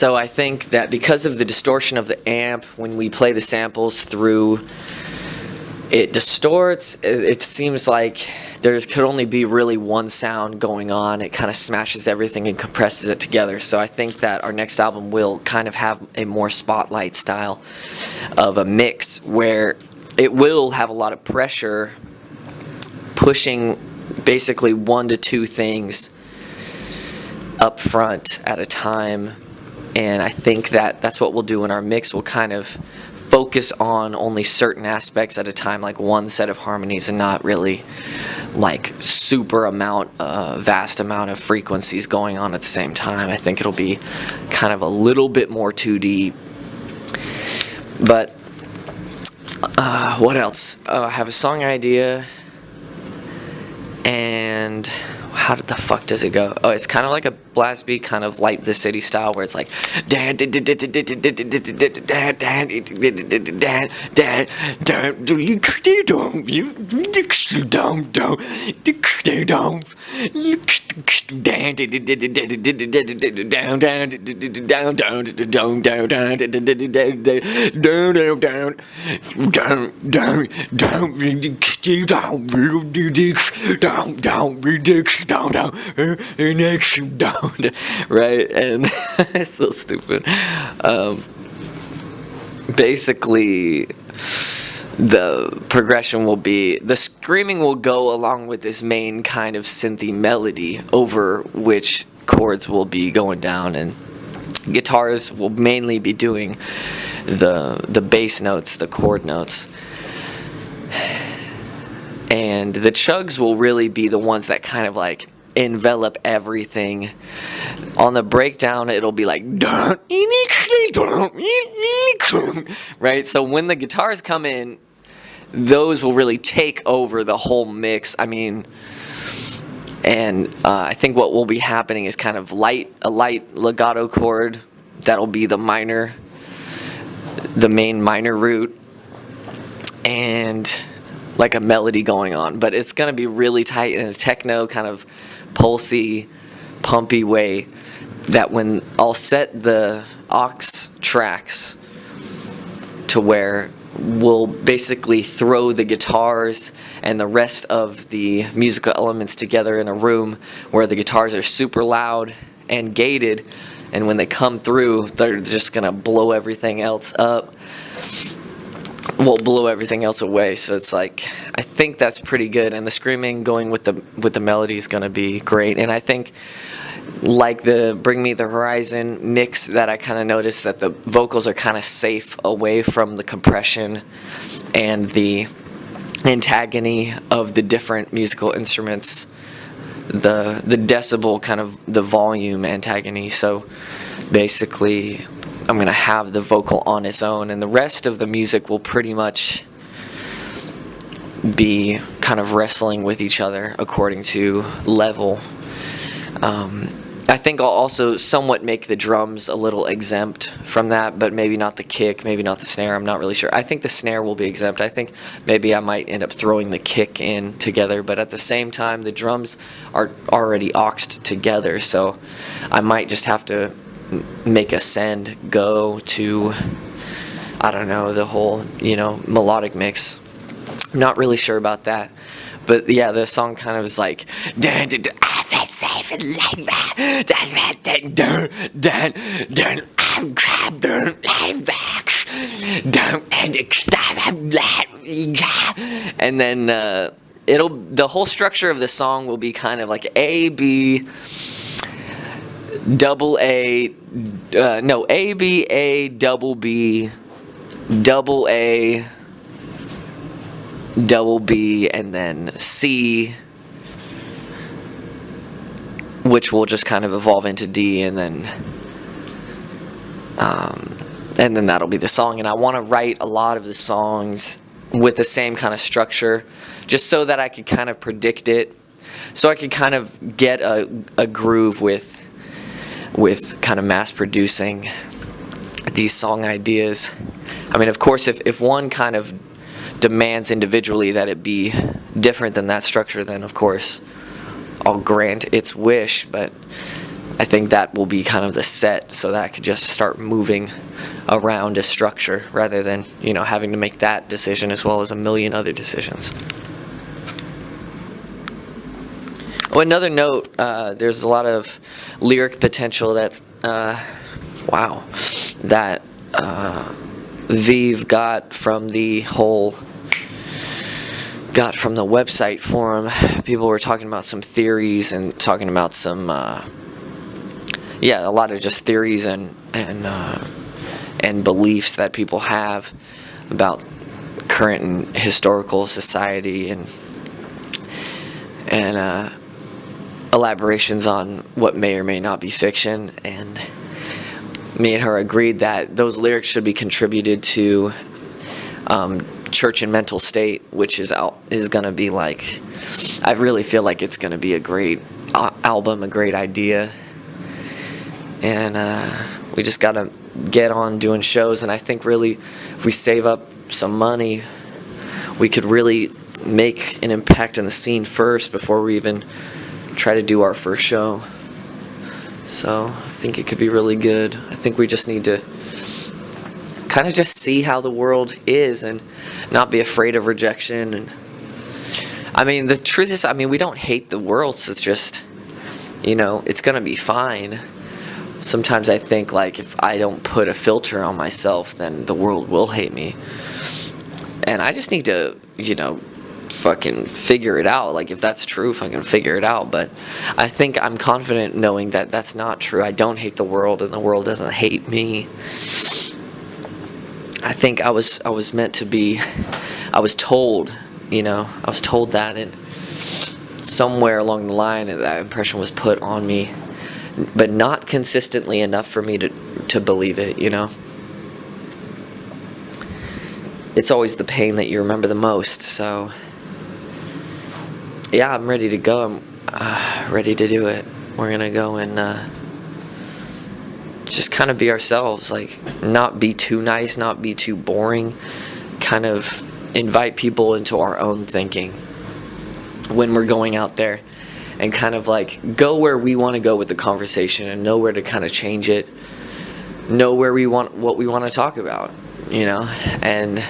So I think that because of the distortion of the amp, when we play the samples through, it distorts. It seems like there could only be really one sound going on. It kind of smashes everything and compresses it together. So I think that our next album will kind of have a more spotlight style of a mix where it will have a lot of pressure pushing basically 1 to 2 things up front at a time. And I think that that's what we'll do in our mix. We'll kind of focus on only certain aspects at a time, like one set of harmonies, and not really like vast amount of frequencies going on at the same time. I think it'll be kind of a little bit more 2D. But what else? I have a song idea, and how the fuck does it go? Oh, it's kind of like a blast beat, kind of like the City style, where it's like right? And it's so stupid. Basically, the progression will be, the screaming will go along with this main kind of synthy melody over which chords will be going down, and guitars will mainly be doing the bass notes, the chord notes. And the chugs will really be the ones that kind of like envelop everything. On the breakdown, it'll be like, right? So when the guitars come in, those will really take over the whole mix. I mean, and I think what will be happening is kind of a light legato chord that'll be the main minor root, and like a melody going on, but it's going to be really tight in a techno kind of pulsy, pumpy way, that when I'll set the aux tracks to where we'll basically throw the guitars and the rest of the musical elements together in a room where the guitars are super loud and gated, and when they come through, they're just going to blow everything else up. Will blow everything else away. So it's like, I think that's pretty good, and the screaming going with the melody is going to be great. And I think, like the Bring Me the Horizon mix, that I kind of noticed that the vocals are kind of safe away from the compression and the antagony of the different musical instruments, the decibel kind of the volume antagony. So basically, I'm going to have the vocal on its own, and the rest of the music will pretty much be kind of wrestling with each other according to level. I think I'll also somewhat make the drums a little exempt from that, but maybe not the kick, maybe not the snare. I'm not really sure. I think the snare will be exempt. I think maybe I might end up throwing the kick in together, but at the same time, the drums are already auxed together, so I might just have to make a send go to, I don't know, the whole, melodic mix. I'm not really sure about that. But yeah, the song kind of is like, and then the whole structure of the song will be kind of like A, B, double A, A, B, A, double B, double A, double B, and then C, which will just kind of evolve into D, and then that'll be the song. And I want to write a lot of the songs with the same kind of structure, just so that I could kind of predict it, so I could kind of get a groove with kind of mass producing these song ideas. I mean, of course, if one kind of demands individually that it be different than that structure, then of course I'll grant its wish. But I think that will be kind of the set, so that I could just start moving around a structure rather than, having to make that decision as well as a million other decisions. Oh, another note, there's a lot of lyric potential that's, that Vive got from the website forum. People were talking about some theories and talking about some, a lot of just theories and beliefs that people have about current and historical society and elaborations on what may or may not be fiction. And me and her agreed that those lyrics should be contributed to Church and Mental State, which is going to be like, I really feel like it's going to be a great album, a great idea. And we just got to get on doing shows. And I think really, if we save up some money, we could really make an impact in the scene first before we even try to do our first show. So I think it could be really good. I think we just need to kind of just see how the world is and not be afraid of rejection. And I mean, the truth is, we don't hate the world, so it's just, it's gonna be fine. Sometimes I think, like, if I don't put a filter on myself, then the world will hate me. And I just need to, fucking figure it out. Like, if that's true, fucking figure it out. But I think I'm confident knowing that that's not true. I don't hate the world, and the world doesn't hate me. I think I was meant to be, I was told that, and somewhere along the line that impression was put on me, but not consistently enough for me to believe it, It's always the pain that you remember the most. So yeah, I'm ready to go. I'm ready to do it. We're gonna go and just kind of be ourselves, like, not be too nice, not be too boring, kind of invite people into our own thinking when we're going out there, and kind of like go where we want to go with the conversation and know where to kind of change it, know what we want to talk about, and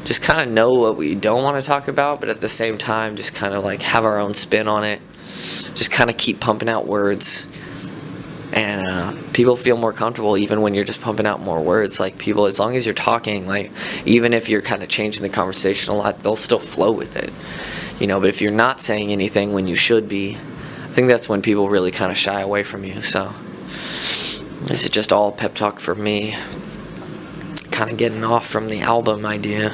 just kind of know what we don't want to talk about, but at the same time just kind of like have our own spin on it, just kind of keep pumping out words. And people feel more comfortable even when you're just pumping out more words. Like, people, as long as you're talking, like, even if you're kind of changing the conversation a lot, they'll still flow with it, but if you're not saying anything when you should be, I think that's when people really kind of shy away from you. So this is just all pep talk for me, kind of getting off from the album idea.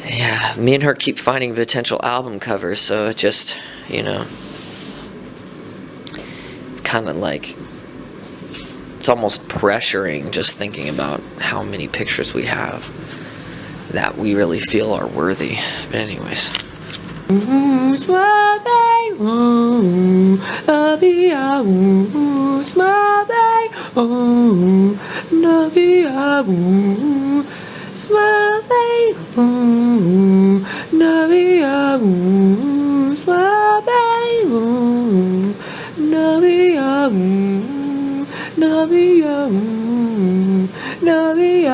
Yeah, me and her keep finding potential album covers, so it just, kind of like, it's almost pressuring just thinking about how many pictures we have that we really feel are worthy. But anyways, Nabi